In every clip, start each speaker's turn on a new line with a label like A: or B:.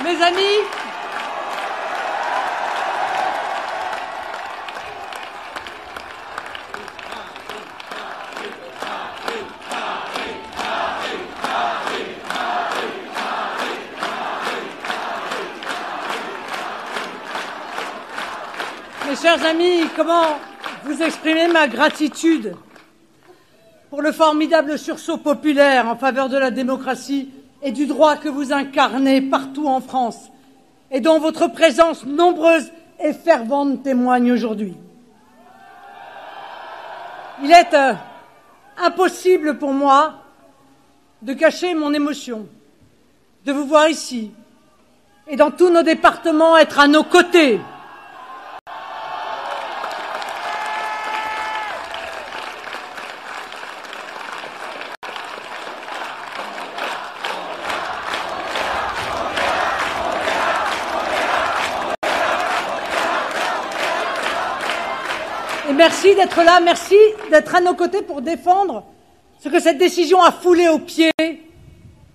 A: Mes amis, mes chers amis, comment vous exprimer ma gratitude pour le formidable sursaut populaire en faveur de la démocratie et du droit que vous incarnez partout en France et dont votre présence nombreuse et fervente témoigne aujourd'hui. Il est impossible pour moi de cacher mon émotion, de vous voir ici et dans tous nos départements être à nos côtés. Et merci d'être là, merci d'être à nos côtés pour défendre ce que cette décision a foulé aux pieds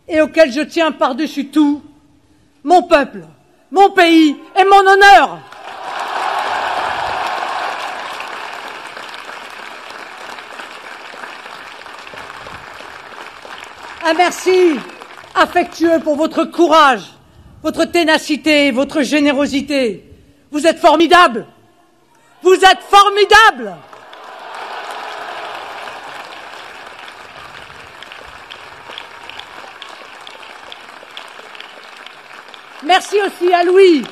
A: et auquel je tiens par-dessus tout, mon peuple, mon pays et mon honneur. Un merci affectueux pour votre courage, votre ténacité, votre générosité. Vous êtes formidables. Vous êtes formidables. Merci aussi à Louis,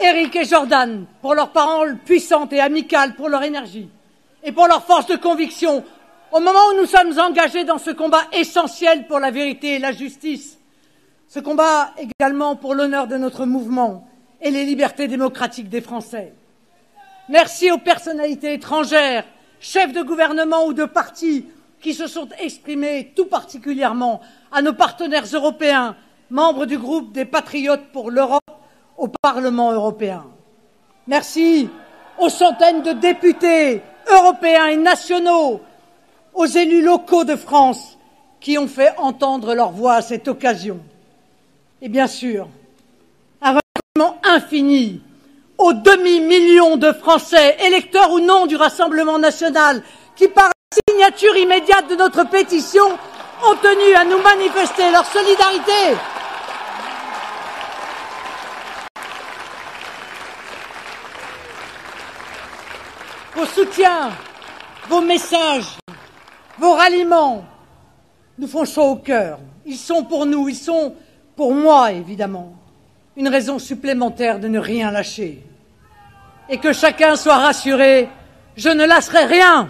A: Éric et Jordan pour leurs paroles puissantes et amicales, pour leur énergie et pour leur force de conviction au moment où nous sommes engagés dans ce combat essentiel pour la vérité et la justice, ce combat également pour l'honneur de notre mouvement et les libertés démocratiques des Français. Merci aux personnalités étrangères, chefs de gouvernement ou de partis qui se sont exprimés tout particulièrement, à nos partenaires européens, membres du groupe des Patriotes pour l'Europe au Parlement européen. Merci aux centaines de députés européens et nationaux, aux élus locaux de France qui ont fait entendre leur voix à cette occasion. Et bien sûr, un remerciement infini aux demi-millions de Français, électeurs ou non du Rassemblement national, qui par la signature immédiate de notre pétition ont tenu à nous manifester leur solidarité. Vos soutiens, vos messages, vos ralliements nous font chaud au cœur. Ils sont pour nous, ils sont pour moi évidemment, une raison supplémentaire de ne rien lâcher. Et que chacun soit rassuré, je ne lâcherai rien.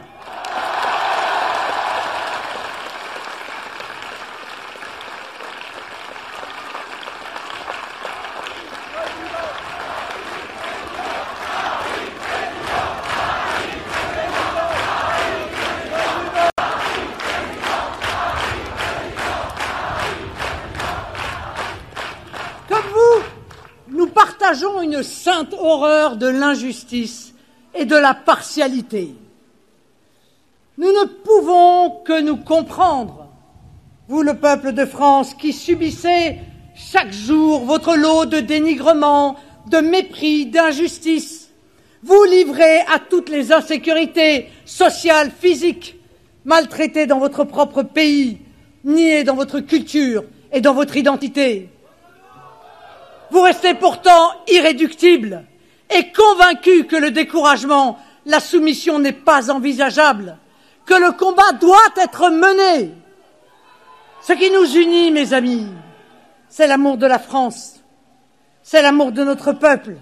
A: Nous partageons une sainte horreur de l'injustice et de la partialité. Nous ne pouvons que nous comprendre, vous le peuple de France, qui subissez chaque jour votre lot de dénigrement, de mépris, d'injustice. Vous livrez à toutes les insécurités sociales, physiques, maltraitées dans votre propre pays, niées dans votre culture et dans votre identité. Vous restez pourtant irréductible et convaincu que le découragement, la soumission n'est pas envisageable, que le combat doit être mené. Ce qui nous unit, mes amis, c'est l'amour de la France, c'est l'amour de notre peuple,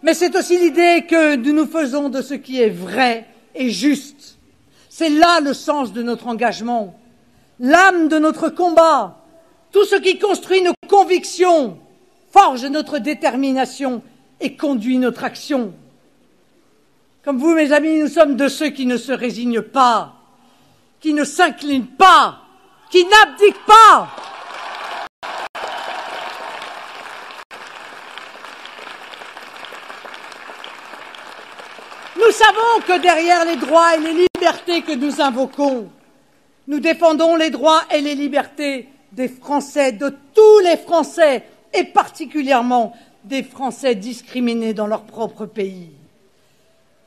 A: mais c'est aussi l'idée que nous nous faisons de ce qui est vrai et juste. C'est là le sens de notre engagement, l'âme de notre combat, tout ce qui construit nos convictions, forge notre détermination et conduit notre action. Comme vous, mes amis, nous sommes de ceux qui ne se résignent pas, qui ne s'inclinent pas, qui n'abdiquent pas. Nous savons que derrière les droits et les libertés que nous invoquons, nous défendons les droits et les libertés des Français, de tous les Français, et particulièrement des Français discriminés dans leur propre pays.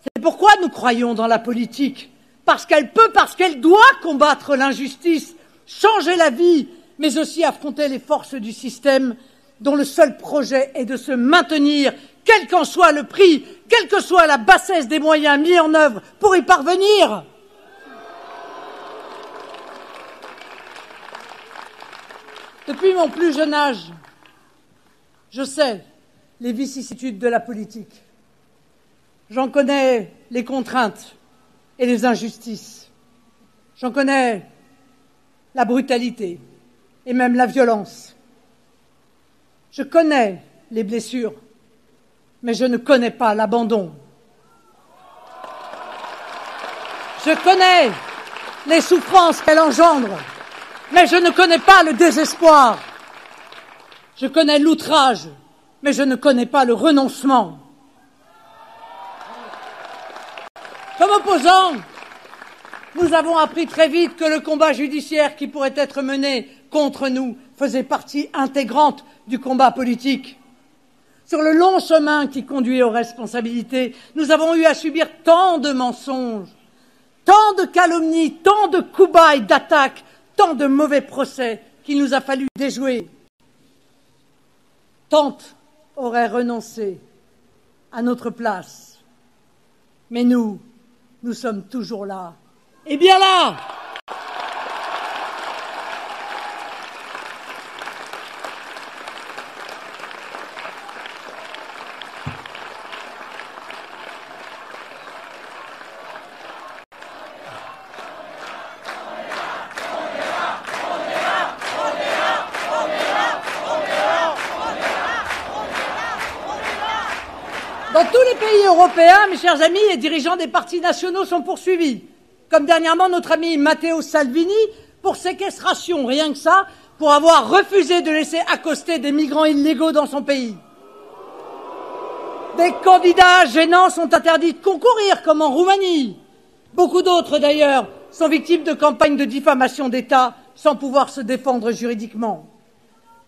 A: C'est pourquoi nous croyons dans la politique, parce qu'elle peut, parce qu'elle doit combattre l'injustice, changer la vie, mais aussi affronter les forces du système dont le seul projet est de se maintenir, quel qu'en soit le prix, quelle que soit la bassesse des moyens mis en œuvre pour y parvenir. Depuis mon plus jeune âge, je sais les vicissitudes de la politique. J'en connais les contraintes et les injustices. J'en connais la brutalité et même la violence. Je connais les blessures, mais je ne connais pas l'abandon. Je connais les souffrances qu'elle engendre, mais je ne connais pas le désespoir. Je connais l'outrage, mais je ne connais pas le renoncement. Comme opposants, nous avons appris très vite que le combat judiciaire qui pourrait être mené contre nous faisait partie intégrante du combat politique. Sur le long chemin qui conduit aux responsabilités, nous avons eu à subir tant de mensonges, tant de calomnies, tant de coups bas et d'attaques, tant de mauvais procès qu'il nous a fallu déjouer. Tant auraient renoncé à notre place. Mais nous sommes toujours là. Et bien là! Dans tous les pays européens, mes chers amis, les dirigeants des partis nationaux sont poursuivis. Comme dernièrement notre ami Matteo Salvini pour séquestration, rien que ça, pour avoir refusé de laisser accoster des migrants illégaux dans son pays. Des candidats gênants sont interdits de concourir, comme en Roumanie. Beaucoup d'autres, d'ailleurs, sont victimes de campagnes de diffamation d'État sans pouvoir se défendre juridiquement.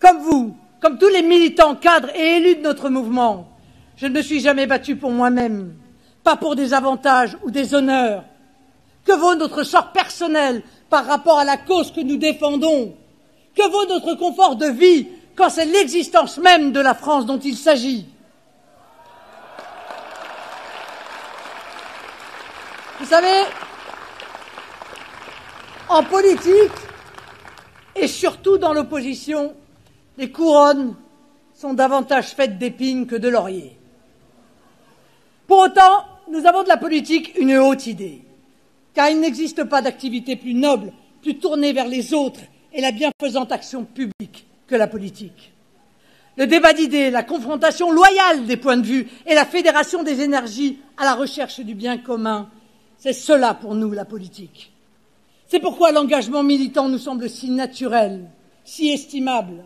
A: Comme vous, comme tous les militants, cadres et élus de notre mouvement, je ne me suis jamais battu pour moi-même, pas pour des avantages ou des honneurs. Que vaut notre sort personnel par rapport à la cause que nous défendons? Que vaut notre confort de vie quand c'est l'existence même de la France dont il s'agit? Vous savez, en politique, et surtout dans l'opposition, les couronnes sont davantage faites d'épines que de lauriers. Pour autant, nous avons de la politique une haute idée, car il n'existe pas d'activité plus noble, plus tournée vers les autres et la bienfaisante action publique que la politique. Le débat d'idées, la confrontation loyale des points de vue et la fédération des énergies à la recherche du bien commun, c'est cela pour nous la politique. C'est pourquoi l'engagement militant nous semble si naturel, si estimable.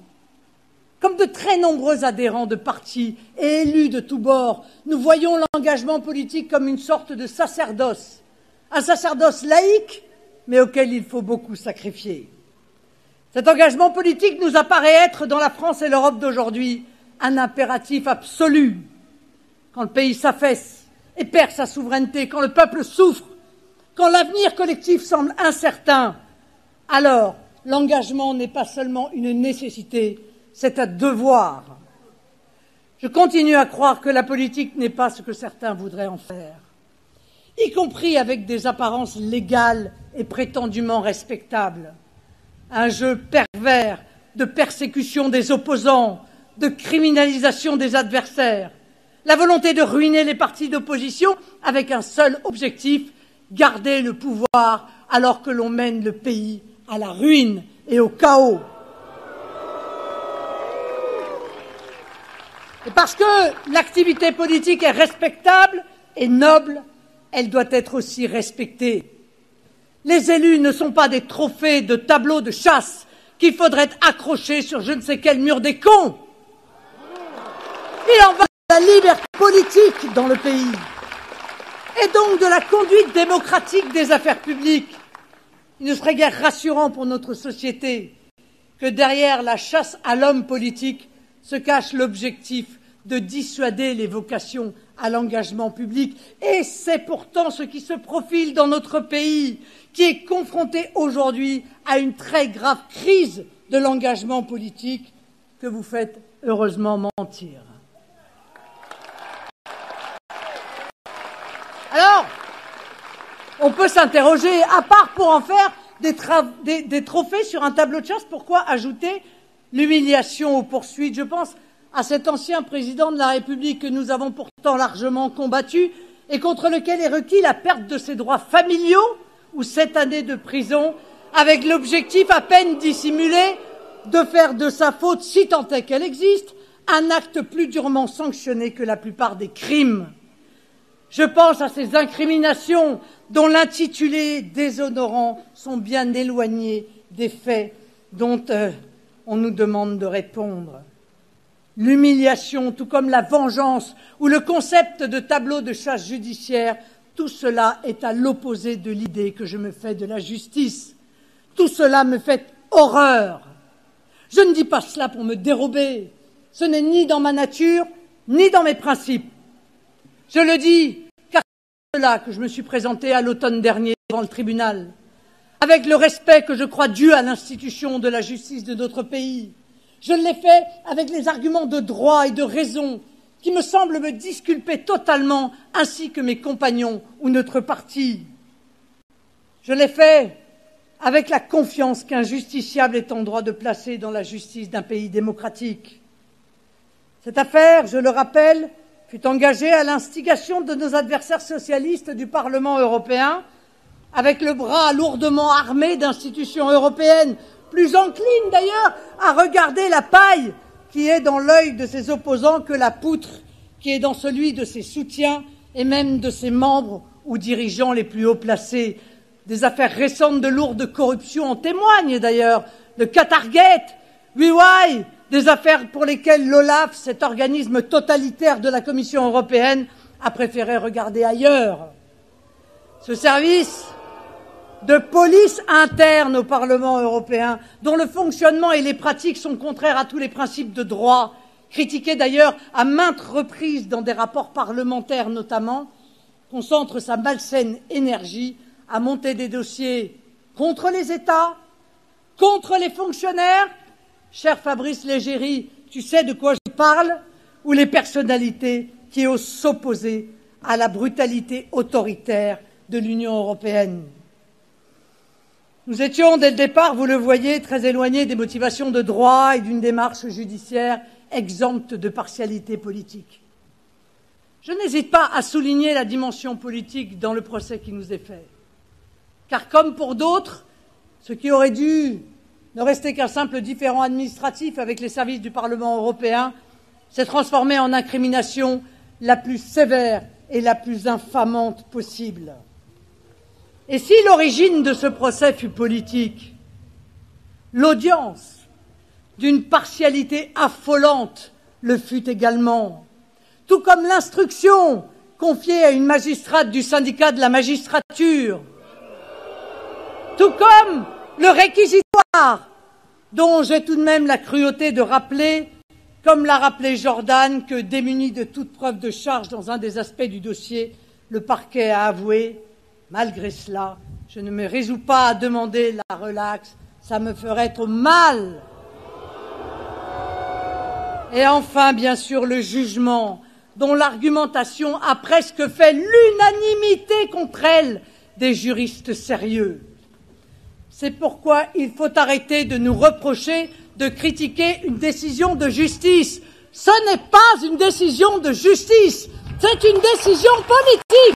A: Comme de très nombreux adhérents de partis et élus de tous bords, nous voyons l'engagement politique comme une sorte de sacerdoce, un sacerdoce laïque, mais auquel il faut beaucoup sacrifier. Cet engagement politique nous apparaît être, dans la France et l'Europe d'aujourd'hui, un impératif absolu. Quand le pays s'affaisse et perd sa souveraineté, quand le peuple souffre, quand l'avenir collectif semble incertain, alors l'engagement n'est pas seulement une nécessité, c'est un devoir. Je continue à croire que la politique n'est pas ce que certains voudraient en faire, y compris avec des apparences légales et prétendument respectables. Un jeu pervers de persécution des opposants, de criminalisation des adversaires, la volonté de ruiner les partis d'opposition avec un seul objectif, garder le pouvoir alors que l'on mène le pays à la ruine et au chaos. Et parce que l'activité politique est respectable et noble, elle doit être aussi respectée. Les élus ne sont pas des trophées de tableaux de chasse qu'il faudrait accrocher sur je ne sais quel mur des cons. Il en va de la liberté politique dans le pays et donc de la conduite démocratique des affaires publiques. Il ne serait guère rassurant pour notre société que derrière la chasse à l'homme politique se cache l'objectif de dissuader les vocations à l'engagement public. Et c'est pourtant ce qui se profile dans notre pays, qui est confronté aujourd'hui à une très grave crise de l'engagement politique, que vous faites heureusement mentir. Alors, on peut s'interroger, à part pour en faire des trophées sur un tableau de chasse, pourquoi ajouter l'humiliation aux poursuites? Je pense à cet ancien président de la République que nous avons pourtant largement combattu et contre lequel est requis la perte de ses droits familiaux ou 7 années de prison, avec l'objectif à peine dissimulé de faire de sa faute, si tant est qu'elle existe, un acte plus durement sanctionné que la plupart des crimes. Je pense à ces incriminations dont l'intitulé déshonorant sont bien éloignés des faits dont on nous demande de répondre. L'humiliation, tout comme la vengeance ou le concept de tableau de chasse judiciaire, tout cela est à l'opposé de l'idée que je me fais de la justice. Tout cela me fait horreur. Je ne dis pas cela pour me dérober. Ce n'est ni dans ma nature, ni dans mes principes. Je le dis car c'est cela que je me suis présenté à l'automne dernier devant le tribunal, avec le respect que je crois dû à l'institution de la justice de notre pays. Je l'ai fait avec les arguments de droit et de raison qui me semblent me disculper totalement, ainsi que mes compagnons ou notre parti. Je l'ai fait avec la confiance qu'un justiciable est en droit de placer dans la justice d'un pays démocratique. Cette affaire, je le rappelle, fut engagée à l'instigation de nos adversaires socialistes du Parlement européen, avec le bras lourdement armé d'institutions européennes, plus enclines d'ailleurs à regarder la paille qui est dans l'œil de ses opposants que la poutre qui est dans celui de ses soutiens et même de ses membres ou dirigeants les plus haut placés. Des affaires récentes de lourde corruption en témoignent d'ailleurs. Le Qatargate, Huawei, des affaires pour lesquelles l'OLAF, cet organisme totalitaire de la Commission européenne, a préféré regarder ailleurs. Ce service de police interne au Parlement européen, dont le fonctionnement et les pratiques sont contraires à tous les principes de droit, critiqués d'ailleurs à maintes reprises dans des rapports parlementaires notamment, concentre sa malsaine énergie à monter des dossiers contre les États, contre les fonctionnaires, cher Fabrice Leggeri, tu sais de quoi je parle, ou les personnalités qui osent s'opposer à la brutalité autoritaire de l'Union européenne. Nous étions, dès le départ, vous le voyez, très éloignés des motivations de droit et d'une démarche judiciaire exempte de partialité politique. Je n'hésite pas à souligner la dimension politique dans le procès qui nous est fait. Car comme pour d'autres, ce qui aurait dû ne rester qu'un simple différend administratif avec les services du Parlement européen s'est transformé en incrimination la plus sévère et la plus infamante possible. Et si l'origine de ce procès fut politique, l'audience d'une partialité affolante le fut également, tout comme l'instruction confiée à une magistrate du syndicat de la magistrature, tout comme le réquisitoire, dont j'ai tout de même la cruauté de rappeler, comme l'a rappelé Jordan, que démuni de toute preuve de charge dans un des aspects du dossier, le parquet a avoué. Malgré cela, je ne me résous pas à demander la relaxe, ça me ferait trop mal. Et enfin, bien sûr, le jugement, dont l'argumentation a presque fait l'unanimité contre elle des juristes sérieux. C'est pourquoi il faut arrêter de nous reprocher de critiquer une décision de justice. Ce n'est pas une décision de justice, c'est une décision politique.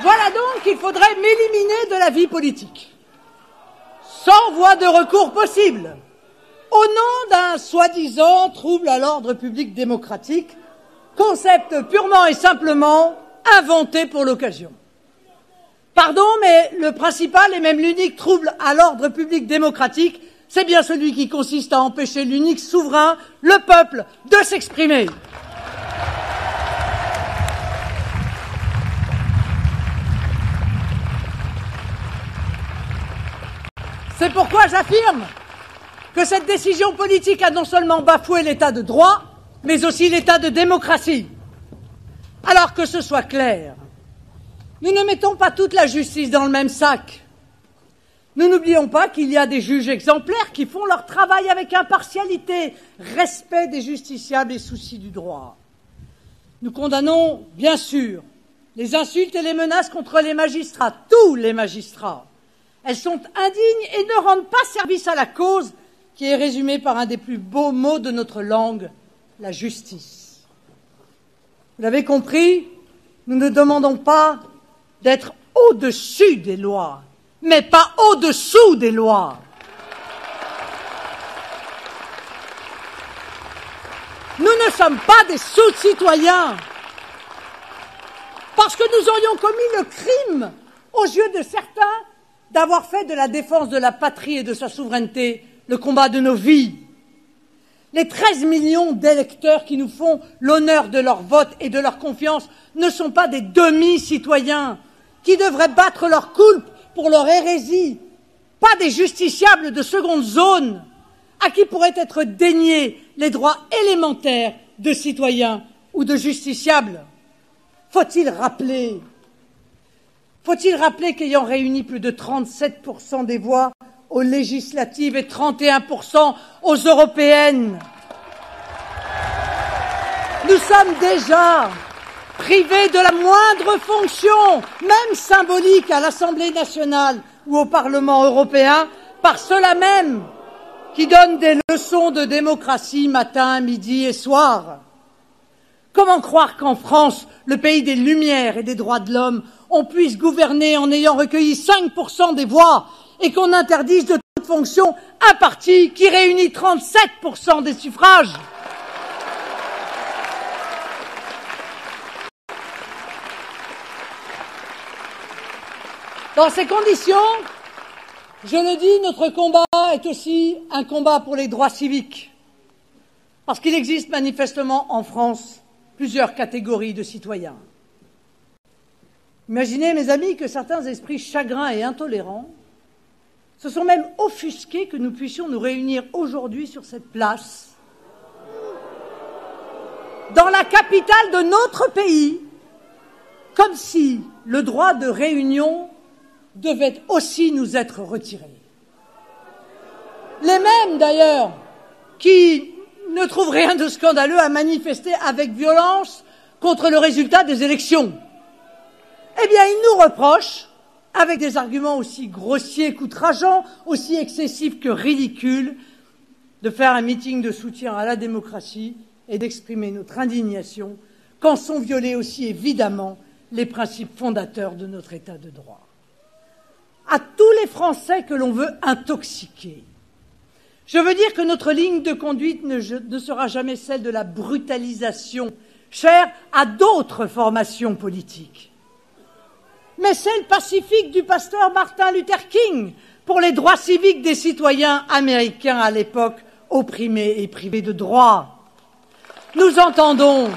A: Voilà donc qu'il faudrait m'éliminer de la vie politique, sans voie de recours possible, au nom d'un soi-disant trouble à l'ordre public démocratique, concept purement et simplement inventé pour l'occasion. Pardon, mais le principal et même l'unique trouble à l'ordre public démocratique, c'est bien celui qui consiste à empêcher l'unique souverain, le peuple, de s'exprimer. C'est pourquoi j'affirme que cette décision politique a non seulement bafoué l'état de droit, mais aussi l'état de démocratie. Alors que ce soit clair, nous ne mettons pas toute la justice dans le même sac. Nous n'oublions pas qu'il y a des juges exemplaires qui font leur travail avec impartialité, respect des justiciables et souci du droit. Nous condamnons, bien sûr, les insultes et les menaces contre les magistrats, tous les magistrats. Elles sont indignes et ne rendent pas service à la cause qui est résumée par un des plus beaux mots de notre langue, la justice. Vous l'avez compris, nous ne demandons pas d'être au-dessus des lois, mais pas au-dessous des lois. Nous ne sommes pas des sous-citoyens, parce que nous aurions commis le crime, aux yeux de certains, d'avoir fait de la défense de la patrie et de sa souveraineté le combat de nos vies. Les 13 millions d'électeurs qui nous font l'honneur de leur vote et de leur confiance ne sont pas des demi-citoyens qui devraient battre leur coulpe pour leur hérésie, pas des justiciables de seconde zone à qui pourraient être déniés les droits élémentaires de citoyens ou de justiciables. Faut-il rappeler qu'ayant réuni plus de 37% des voix aux législatives et 31% aux européennes, nous sommes déjà privés de la moindre fonction, même symbolique, à l'Assemblée nationale ou au Parlement européen, par ceux-là même qui donnent des leçons de démocratie matin, midi et soir. Comment croire qu'en France, le pays des Lumières et des droits de l'homme, on puisse gouverner en ayant recueilli 5% des voix et qu'on interdise de toute fonction un parti qui réunit 37% des suffrages? Dans ces conditions, je le dis, notre combat est aussi un combat pour les droits civiques, parce qu'il existe manifestement en France plusieurs catégories de citoyens. Imaginez, mes amis, que certains esprits chagrins et intolérants se sont même offusqués que nous puissions nous réunir aujourd'hui sur cette place, dans la capitale de notre pays, comme si le droit de réunion devait aussi nous être retiré. Les mêmes, d'ailleurs, qui ne trouvent rien de scandaleux à manifester avec violence contre le résultat des élections. Eh bien, ils nous reprochent, avec des arguments aussi grossiers qu'outrageants, aussi excessifs que ridicules, de faire un meeting de soutien à la démocratie et d'exprimer notre indignation quand sont violés aussi évidemment les principes fondateurs de notre État de droit. À tous les Français que l'on veut intoxiquer, je veux dire que notre ligne de conduite ne sera jamais celle de la brutalisation, chère à d'autres formations politiques, mais celle pacifique du pasteur Martin Luther King pour les droits civiques des citoyens américains à l'époque opprimés et privés de droits. Nous entendons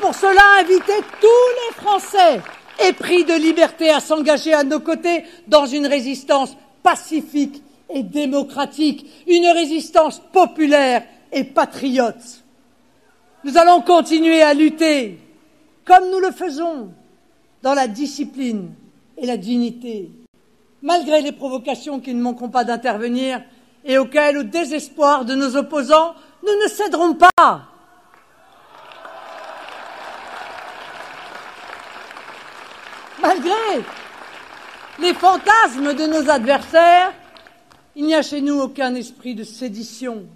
A: pour cela inviter tous les Français épris de liberté à s'engager à nos côtés dans une résistance pacifique et démocratique, une résistance populaire et patriote. Nous allons continuer à lutter, comme nous le faisons, dans la discipline et la dignité, malgré les provocations qui ne manqueront pas d'intervenir et auxquelles, au désespoir de nos opposants, nous ne céderons pas. Malgré les fantasmes de nos adversaires, il n'y a chez nous aucun esprit de sédition,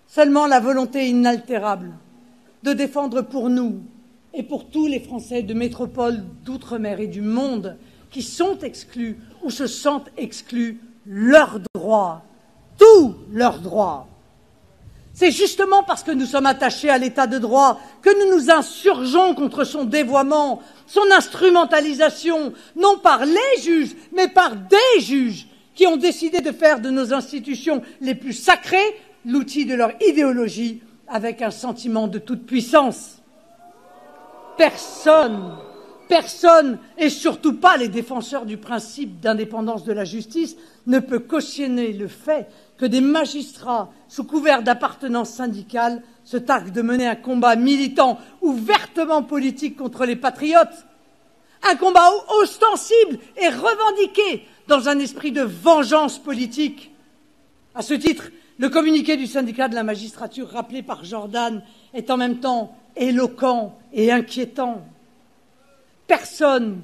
A: seulement la volonté inaltérable de défendre pour nous et pour tous les Français de métropole, d'outre-mer et du monde qui sont exclus ou se sentent exclus leurs droits, tous leurs droits. C'est justement parce que nous sommes attachés à l'état de droit que nous nous insurgeons contre son dévoiement, son instrumentalisation, non par les juges, mais par des juges qui ont décidé de faire de nos institutions les plus sacrées l'outil de leur idéologie avec un sentiment de toute puissance. Personne, et surtout pas les défenseurs du principe d'indépendance de la justice, ne peut cautionner le fait que des magistrats, sous couvert d'appartenance syndicale, se targuent de mener un combat militant ouvertement politique contre les patriotes, un combat ostensible et revendiqué dans un esprit de vengeance politique. À ce titre, le communiqué du syndicat de la magistrature rappelé par Jordan est en même temps éloquent et inquiétant. Personne,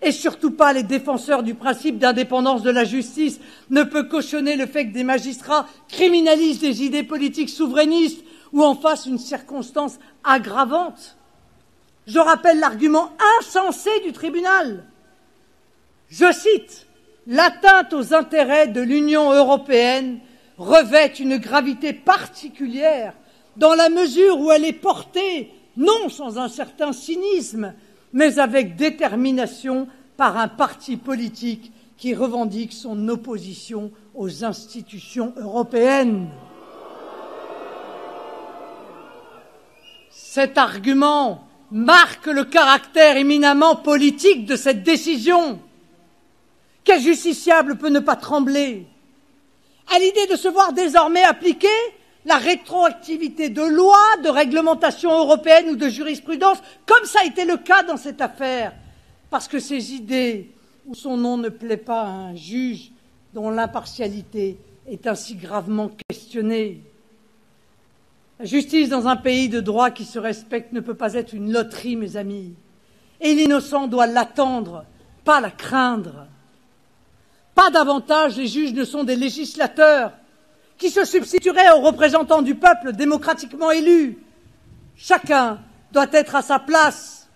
A: et surtout pas les défenseurs du principe d'indépendance de la justice, ne peut cautionner le fait que des magistrats criminalisent des idées politiques souverainistes ou en fassent une circonstance aggravante. Je rappelle l'argument insensé du tribunal. Je cite, « L'atteinte aux intérêts de l'Union européenne revêt une gravité particulière dans la mesure où elle est portée, non sans un certain cynisme, mais avec détermination par un parti politique qui revendique son opposition aux institutions européennes. » Cet argument marque le caractère éminemment politique de cette décision. Quel justiciable peut ne pas trembler à l'idée de se voir désormais appliquer la rétroactivité de lois, de réglementations européennes ou de jurisprudence, comme ça a été le cas dans cette affaire, parce que ces idées ou son nom ne plaît pas à un juge dont l'impartialité est ainsi gravement questionnée. La justice dans un pays de droit qui se respecte ne peut pas être une loterie, mes amis, et l'innocent doit l'attendre, pas la craindre. Pas davantage, les juges ne sont des législateurs qui se substitueraient aux représentants du peuple démocratiquement élus. Chacun doit être à sa place.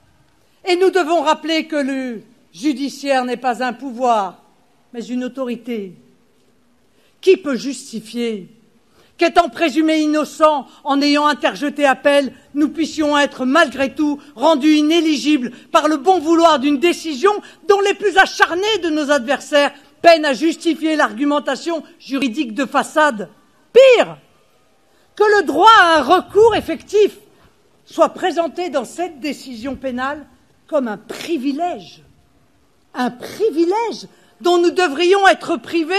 A: Et nous devons rappeler que le judiciaire n'est pas un pouvoir, mais une autorité. Qui peut justifier qu'étant présumés innocents, en ayant interjeté appel, nous puissions être malgré tout rendus inéligibles par le bon vouloir d'une décision dont les plus acharnés de nos adversaires peinent à justifier l'argumentation juridique de façade. Pire, que le droit à un recours effectif soit présenté dans cette décision pénale comme un privilège dont nous devrions être privés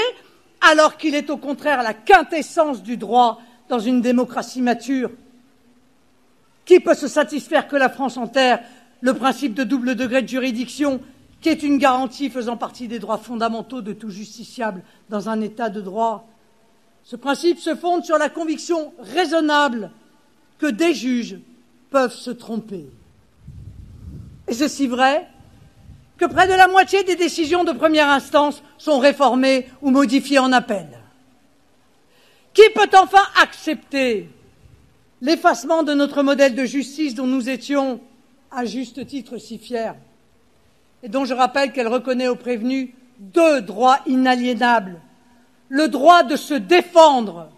A: alors qu'il est au contraire la quintessence du droit dans une démocratie mature. Qui peut se satisfaire que la France enterre le principe de double degré de juridiction, qui est une garantie faisant partie des droits fondamentaux de tout justiciable dans un État de droit? Ce principe se fonde sur la conviction raisonnable que des juges peuvent se tromper. Et c'est si vrai que près de la moitié des décisions de première instance sont réformées ou modifiées en appel. Qui peut enfin accepter l'effacement de notre modèle de justice dont nous étions, à juste titre, si fiers, et dont je rappelle qu'elle reconnaît aux prévenus deux droits inaliénables: le droit de se défendre,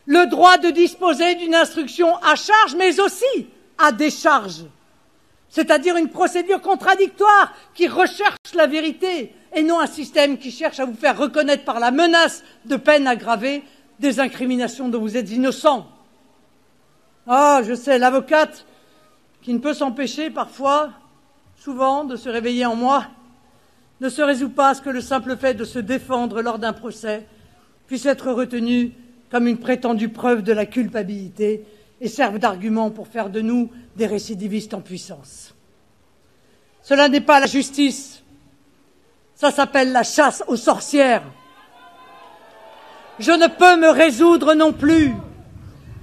A: le droit de disposer d'une instruction à charge, mais aussi à décharge, c'est-à-dire une procédure contradictoire qui recherche la vérité et non un système qui cherche à vous faire reconnaître par la menace de peine aggravée des incriminations dont vous êtes innocent. Ah, je sais, l'avocate qui ne peut s'empêcher parfois, souvent, de se réveiller en moi, ne se résout pas à ce que le simple fait de se défendre lors d'un procès puisse être retenu comme une prétendue preuve de la culpabilité et serve d'argument pour faire de nous des récidivistes en puissance. Cela n'est pas la justice, ça s'appelle la chasse aux sorcières. Je ne peux me résoudre non plus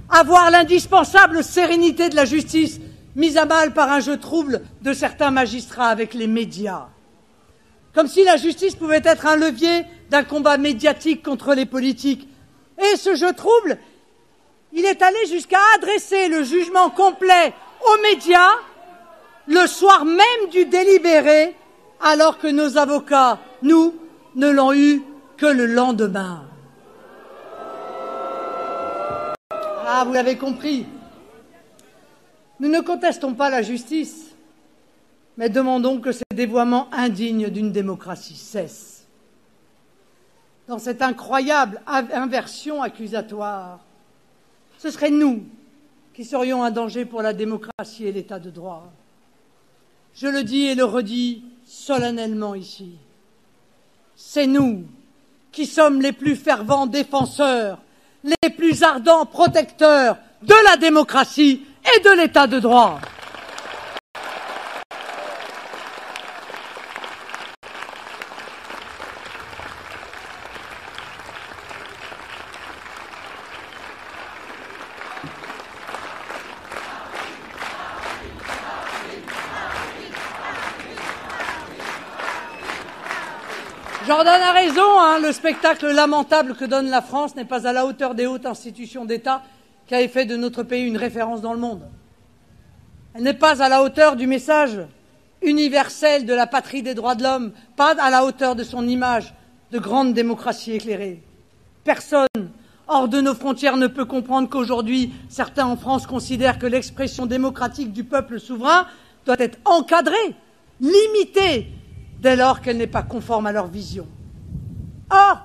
A: à voir l'indispensable sérénité de la justice mise à mal par un jeu trouble de certains magistrats avec les médias. Comme si la justice pouvait être un levier d'un combat médiatique contre les politiques. Et ce jeu trouble, il est allé jusqu'à adresser le jugement complet aux médias le soir même du délibéré, alors que nos avocats, nous, ne l'ont eu que le lendemain. Ah, vous l'avez compris. Nous ne contestons pas la justice, mais demandons que ces dévoiements indignes d'une démocratie cessent. Dans cette incroyable inversion accusatoire, ce serait nous qui serions un danger pour la démocratie et l'état de droit. Je le dis et le redis solennellement ici. C'est nous qui sommes les plus fervents défenseurs, les plus ardents protecteurs de la démocratie et de l'état de droit. Jordan a raison, le spectacle lamentable que donne la France n'est pas à la hauteur des hautes institutions d'État qui avaient fait de notre pays une référence dans le monde. Elle n'est pas à la hauteur du message universel de la patrie des droits de l'homme, pas à la hauteur de son image de grande démocratie éclairée. Personne hors de nos frontières ne peut comprendre qu'aujourd'hui, certains en France considèrent que l'expression démocratique du peuple souverain doit être encadrée, limitée, dès lors qu'elle n'est pas conforme à leur vision. Or,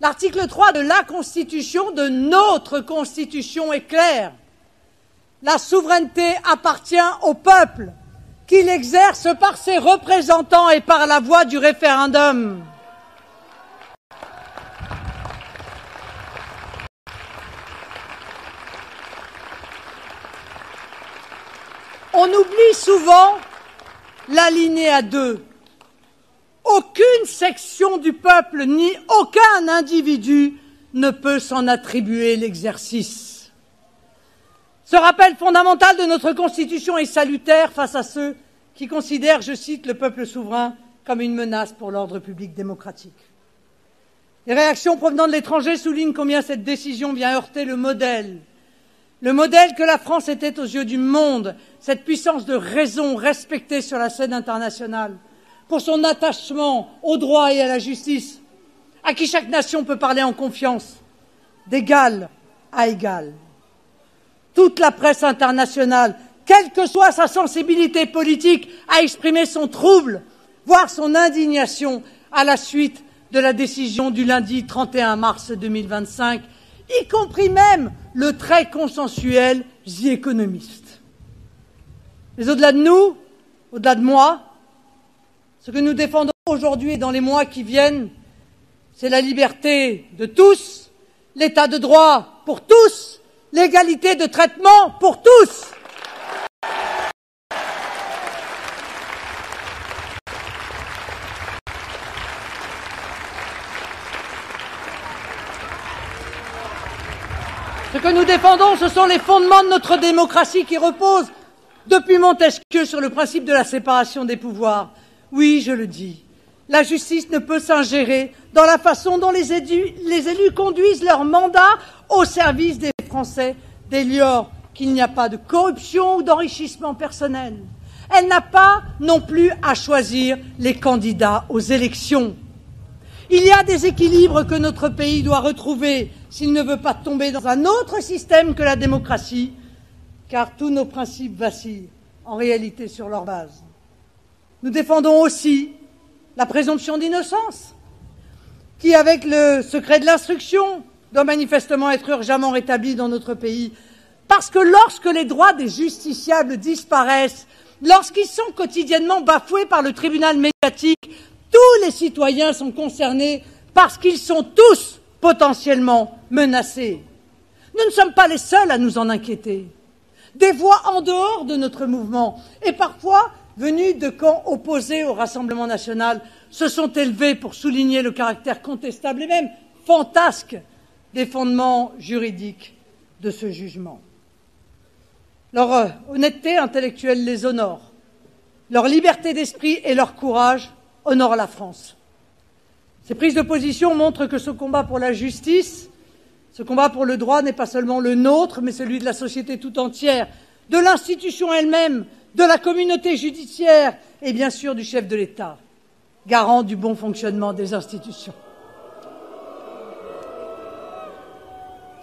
A: l'article 3 de la Constitution, de notre Constitution, est clair. La souveraineté appartient au peuple, qui l'exerce par ses représentants et par la voie du référendum. On oublie souvent l'alinéa 2. Aucune section du peuple ni aucun individu ne peut s'en attribuer l'exercice. Ce rappel fondamental de notre Constitution est salutaire face à ceux qui considèrent, je cite, le peuple souverain comme une menace pour l'ordre public démocratique. Les réactions provenant de l'étranger soulignent combien cette décision vient heurter le modèle que la France était aux yeux du monde, cette puissance de raison respectée sur la scène internationale, pour son attachement au droit et à la justice, à qui chaque nation peut parler en confiance, d'égal à égal. Toute la presse internationale, quelle que soit sa sensibilité politique, a exprimé son trouble, voire son indignation à la suite de la décision du lundi 31 mars 2025, y compris même le très consensuel The Economist. Mais au-delà de nous, au-delà de moi, ce que nous défendons aujourd'hui et dans les mois qui viennent, c'est la liberté de tous, l'état de droit pour tous, l'égalité de traitement pour tous. Ce que nous défendons, ce sont les fondements de notre démocratie qui reposent depuis Montesquieu sur le principe de la séparation des pouvoirs. Oui, je le dis, la justice ne peut s'ingérer dans la façon dont les élus conduisent leur mandat au service des Français dès lors qu'il n'y a pas de corruption ou d'enrichissement personnel. Elle n'a pas non plus à choisir les candidats aux élections. Il y a des équilibres que notre pays doit retrouver s'il ne veut pas tomber dans un autre système que la démocratie, car tous nos principes vacillent en réalité sur leur base. Nous défendons aussi la présomption d'innocence, qui, avec le secret de l'instruction, doit manifestement être urgemment rétabli dans notre pays. Parce que lorsque les droits des justiciables disparaissent, lorsqu'ils sont quotidiennement bafoués par le tribunal médiatique, tous les citoyens sont concernés parce qu'ils sont tous potentiellement menacés. Nous ne sommes pas les seuls à nous en inquiéter. Des voix en dehors de notre mouvement, et parfois venues de camps opposés au Rassemblement national, se sont élevées pour souligner le caractère contestable et même fantasque des fondements juridiques de ce jugement. Leur honnêteté intellectuelle les honore, leur liberté d'esprit et leur courage honorent la France. Ces prises de position montrent que ce combat pour la justice, ce combat pour le droit n'est pas seulement le nôtre, mais celui de la société tout entière, de l'institution elle-même, de la communauté judiciaire et bien sûr du chef de l'État, garant du bon fonctionnement des institutions.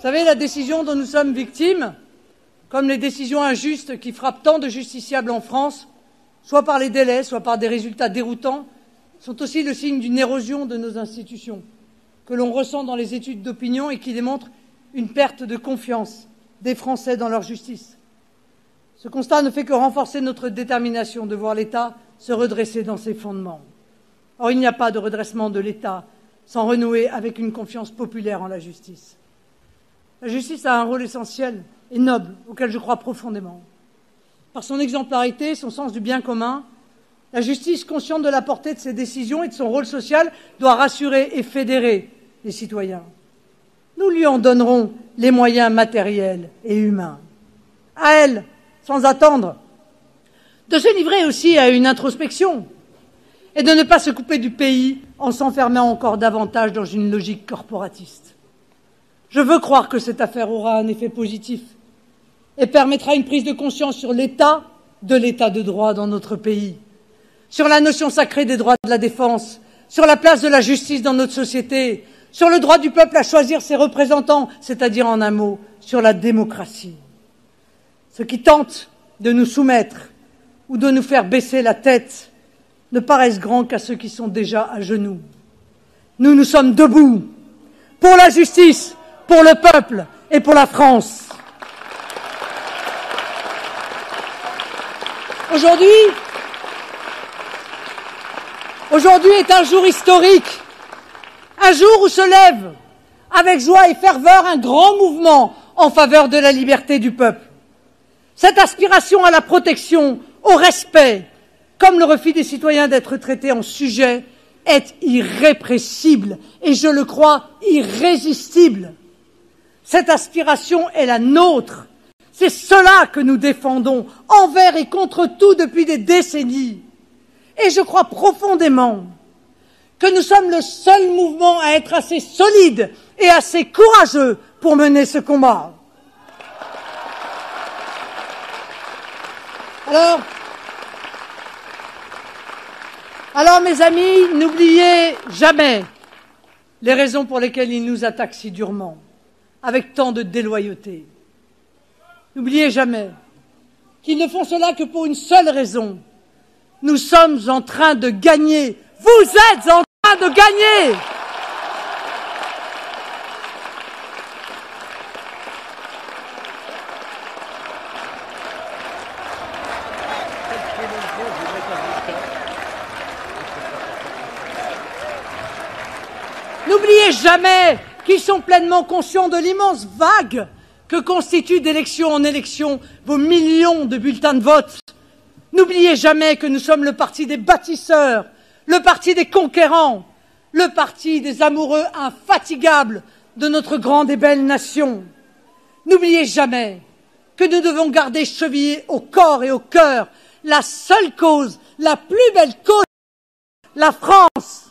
A: Vous savez, la décision dont nous sommes victimes, comme les décisions injustes qui frappent tant de justiciables en France, soit par les délais, soit par des résultats déroutants, sont aussi le signe d'une érosion de nos institutions, que l'on ressent dans les études d'opinion et qui démontrent une perte de confiance des Français dans leur justice. Ce constat ne fait que renforcer notre détermination de voir l'État se redresser dans ses fondements. Or, il n'y a pas de redressement de l'État sans renouer avec une confiance populaire en la justice. La justice a un rôle essentiel et noble auquel je crois profondément. Par son exemplarité, son sens du bien commun, la justice, consciente de la portée de ses décisions et de son rôle social, doit rassurer et fédérer les citoyens. Nous lui en donnerons les moyens matériels et humains. À elle, sans attendre, de se livrer aussi à une introspection et de ne pas se couper du pays en s'enfermant encore davantage dans une logique corporatiste. Je veux croire que cette affaire aura un effet positif et permettra une prise de conscience sur l'état de l'état de droit dans notre pays, sur la notion sacrée des droits de la défense, sur la place de la justice dans notre société, sur le droit du peuple à choisir ses représentants, c'est-à-dire en un mot, sur la démocratie. Ceux qui tentent de nous soumettre ou de nous faire baisser la tête ne paraissent grands qu'à ceux qui sont déjà à genoux. Nous, nous sommes debout pour la justice, pour le peuple et pour la France. Aujourd'hui est un jour historique, un jour où se lève avec joie et ferveur un grand mouvement en faveur de la liberté du peuple. Cette aspiration à la protection, au respect, comme le refus des citoyens d'être traités en sujet, est irrépressible et, je le crois, irrésistible. Cette aspiration est la nôtre. C'est cela que nous défendons envers et contre tout depuis des décennies. Et je crois profondément que nous sommes le seul mouvement à être assez solide et assez courageux pour mener ce combat. Alors, mes amis, n'oubliez jamais les raisons pour lesquelles ils nous attaquent si durement, avec tant de déloyauté. N'oubliez jamais qu'ils ne font cela que pour une seule raison. Nous sommes en train de gagner. Vous êtes en train de gagner. N'oubliez jamais qu'ils sont pleinement conscients de l'immense vague que constituent d'élection en élection vos millions de bulletins de vote. N'oubliez jamais que nous sommes le parti des bâtisseurs, le parti des conquérants, le parti des amoureux infatigables de notre grande et belle nation. N'oubliez jamais que nous devons garder chevillé au corps et au cœur la seule cause, la plus belle cause, la France.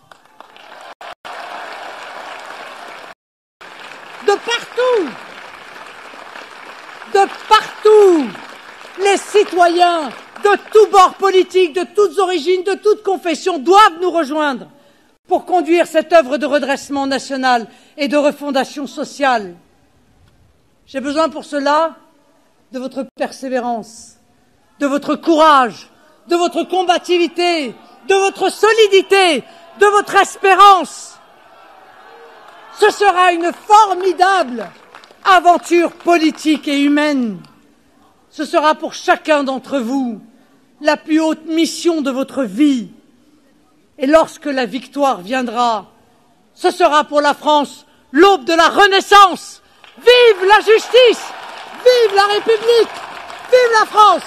A: De partout, les citoyens de tous bords politiques, de toutes origines, de toutes confessions doivent nous rejoindre pour conduire cette œuvre de redressement national et de refondation sociale. J'ai besoin pour cela de votre persévérance, de votre courage, de votre combativité, de votre solidité, de votre espérance. Ce sera une formidable aventure politique et humaine. Ce sera pour chacun d'entre vous la plus haute mission de votre vie. Et lorsque la victoire viendra, ce sera pour la France l'aube de la Renaissance. Vive la justice! Vive la République! Vive la France!